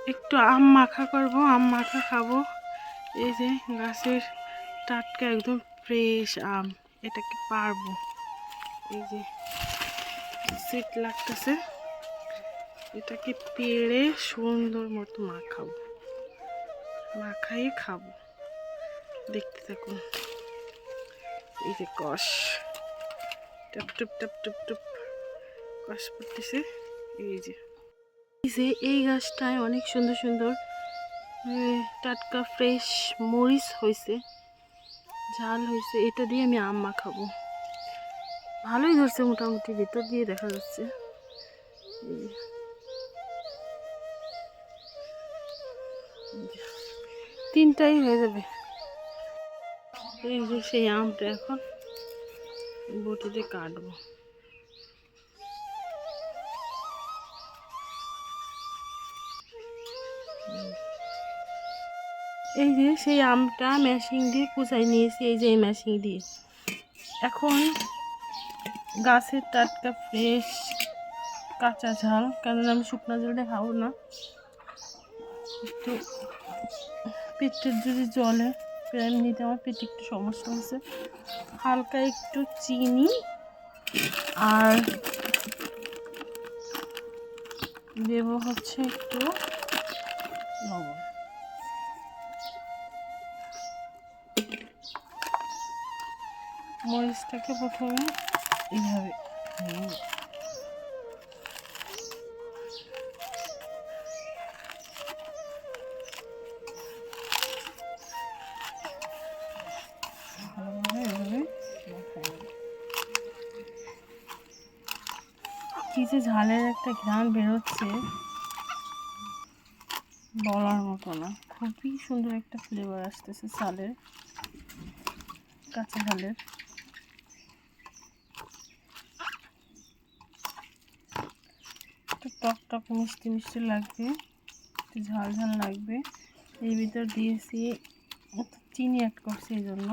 একটু আম মাখা করব, আম মাখা খাবো। এই যে গাছের টাটকা একদম ফ্রেশ আম, এটাকে পারবো। এই যে সিট লাগতেছে, এটাকে পেড়ে সুন্দর মতো মাখাবো, মাখাই খাবো। দেখতে থাকুন। এই যে কষ top top top top top কষ পড়তেছে। এই যে এই গাছটায় অনেক সুন্দর সুন্দর টাটকা ফ্রেশ মরিচ হয়েছে, ঝাল হয়েছে। এটা দিয়ে আমি আম মাখাবো। ভালোই ধরছে মোটামুটি, ভিতর দিয়ে দেখা যাচ্ছে। তিনটাই হয়ে যাবে। এই যে সেই আমটা এখন বটিতে কাটবো। এই যে সেই আমটা মেশিন দিয়ে কুচাই নিয়েছি, এই যে এই মেশিন দিয়ে। এখন গাছের টাটকা ফ্রেশ কাঁচা ঝাল, কারণ আমি শুকনো ঝালটা খাবো না। একটু পেটের যদি জলে, এমনিতে আমার পেটে একটু সমস্যা হয়েছে, হালকা একটু চিনি আর দেব হচ্ছে একটু লবণ। মরিচটাকে প্রথমে এইভাবে কি যে ঝালের একটা ঘ্রাণ বেরোচ্ছে বলার মতো না। খুবই সুন্দর একটা ফ্লেভার আসতেছে ঝালের, কাঁচা ঝালের। একটু টক টক মিষ্টি মিষ্টি লাগবে, একটু ঝাল ঝাল লাগবে। এর ভিতর দিয়েছি চিনি অ্যাড করছি, এই জন্য